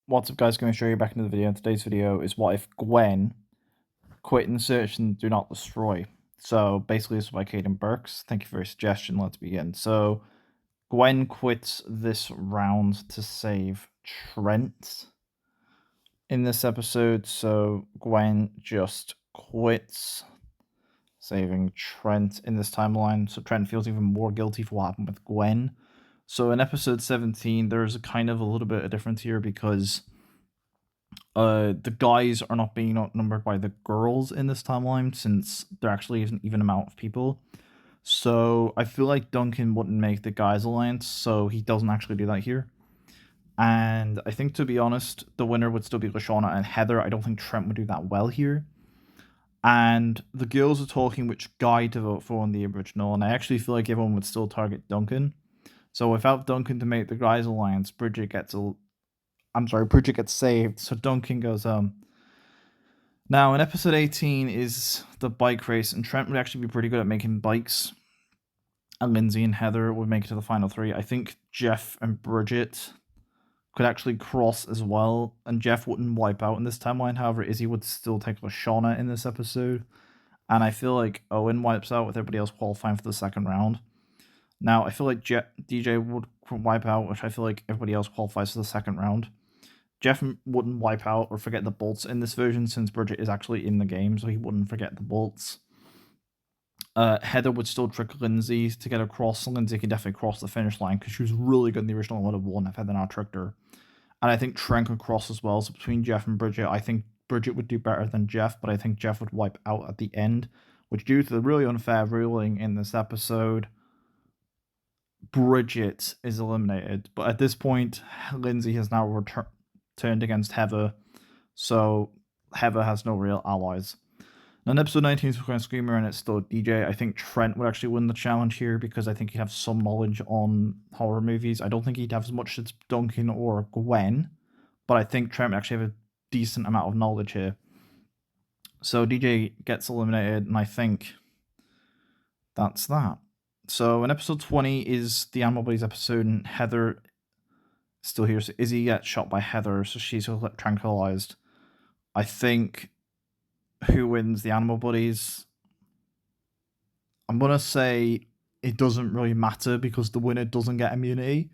What's up, guys? Going to show you back into the video. Today's video is what if Gwen quit and search and do not destroy. So basically this is by Caden Burks. Thank you for your suggestion. Let's begin. So Gwen quits this round to save Trent in this episode. So Gwen just quits, saving Trent in this timeline. So Trent feels even more guilty for what happened with Gwen. So in episode 17, there's a kind of a little bit of difference here because the guys are not being outnumbered by the girls in this timeline since there actually isn't even amount of people. So I feel like Duncan wouldn't make the guys alliance, so he doesn't actually do that here. And I think, to be honest, the winner would still be Lashana and Heather. I don't think Trent would do that well here. And the girls are talking which guy to vote for in the original, and I actually feel like everyone would still target Duncan. So without Duncan to make the guys alliance, Bridget gets saved, so Duncan goes home. Now, in episode 18 is the bike race, and Trent would actually be pretty good at making bikes. And Lindsay and Heather would make it to the final three. I think Jeff and Bridget could actually cross as well, and Jeff wouldn't wipe out in this timeline. However, Izzy would still take Lashana in this episode. And I feel like Owen wipes out with everybody else qualifying for the second round. Now, I feel like DJ would wipe out, which I feel like everybody else qualifies for the second round. Jeff wouldn't wipe out or forget the bolts in this version since Bridget is actually in the game, so he wouldn't forget the bolts. Heather would still trick Lindsay to get across. Lindsay could definitely cross the finish line because she was really good in the original one of one if Heather not tricked her. And I think Trent could cross as well. So between Jeff and Bridget, I think Bridget would do better than Jeff, but I think Jeff would wipe out at the end, which, due to the really unfair ruling in this episode, Bridget is eliminated. But at this point, Lindsay has now turned against Heather, so Heather has no real allies. Now in episode 19 is going to Screamer and it's still DJ. I think Trent would actually win the challenge here because I think he'd have some knowledge on horror movies. I don't think he'd have as much as Duncan or Gwen, but I think Trent would actually have a decent amount of knowledge here. So DJ gets eliminated, and I think that's that. So in episode 20 is the Animal Buddies episode, and Heather still here. So Izzy gets shot by Heather, so she's tranquilized. I think who wins the Animal Buddies? I'm gonna say it doesn't really matter because the winner doesn't get immunity.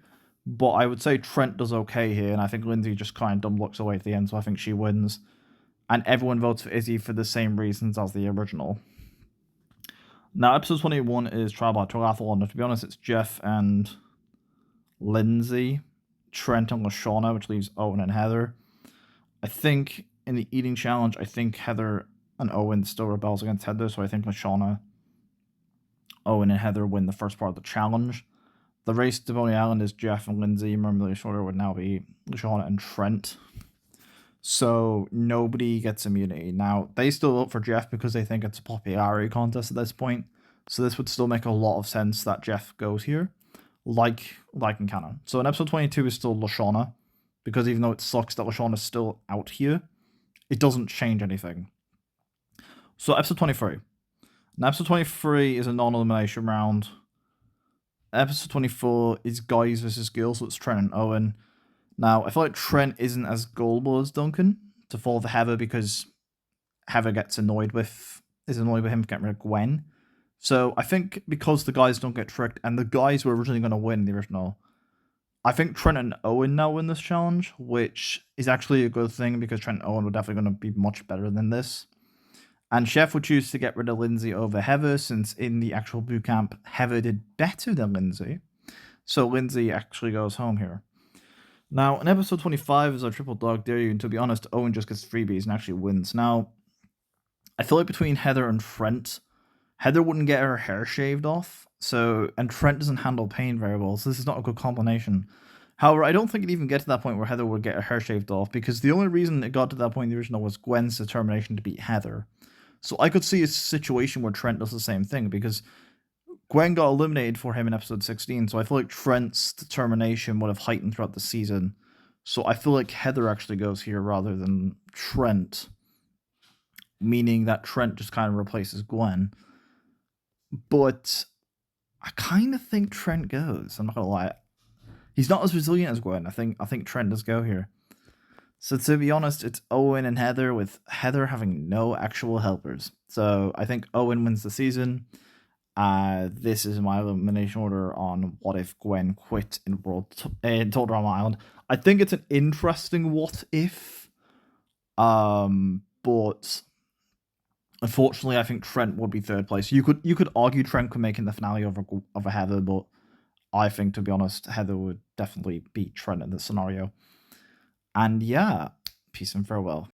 But I would say Trent does okay here, and I think Lindsay just kind of dumb looks away at the end, so I think she wins. And everyone votes for Izzy for the same reasons as the original. Now, episode 21 is Trial by Triathlon. To be honest, it's Jeff and Lindsay, Trent and Lashana, which leaves Owen and Heather. I think in the eating challenge, I think Heather and Owen still rebels against Heather, so I think Lashana, Owen, and Heather win the first part of the challenge. The race to Boney Island is Jeff and Lindsay. Remember, the shorter would now be Lashana and Trent. So nobody gets immunity. Now, they still vote for Jeff because they think it's a popularity contest at this point. So this would still make a lot of sense that Jeff goes here, like in canon. So in episode 22 is still Lashana, because even though it sucks that Lashana's still out here, it doesn't change anything. So episode 23. Now episode 23 is a non-elimination round. Episode 24 is guys versus girls, so it's Trent and Owen. Now, I feel like Trent isn't as gullible as Duncan to fall for Heather because Heather is annoyed with him getting rid of Gwen. So I think because the guys don't get tricked, and the guys were originally going to win the original, I think Trent and Owen now win this challenge, which is actually a good thing because Trent and Owen were definitely going to be much better than this. And Chef would choose to get rid of Lindsay over Heather, since in the actual boot camp, Heather did better than Lindsay. So Lindsay actually goes home here. Now, in episode 25 is our triple dog dare you, and to be honest, Owen just gets freebies and actually wins. Now, I feel like between Heather and Trent, Heather wouldn't get her hair shaved off, and Trent doesn't handle pain very well, so this is not a good combination. However, I don't think it'd even get to that point where Heather would get her hair shaved off, because the only reason it got to that point in the original was Gwen's determination to beat Heather. So I could see a situation where Trent does the same thing, because Gwen got eliminated for him in episode 16, so I feel like Trent's determination would have heightened throughout the season. So I feel like Heather actually goes here rather than Trent, meaning that Trent just kind of replaces Gwen. But I kind of think Trent goes. I'm not gonna lie. He's not as resilient as Gwen. I think Trent does go here. So to be honest, it's Owen and Heather, with Heather having no actual helpers. So I think Owen wins the season. This is my elimination order on what if Gwen quit in Total Drama Island. I think it's an interesting what if, but unfortunately, I think Trent would be third place. You could argue Trent could make in the finale over Heather, but I think, to be honest, Heather would definitely beat Trent in this scenario. And yeah, peace and farewell.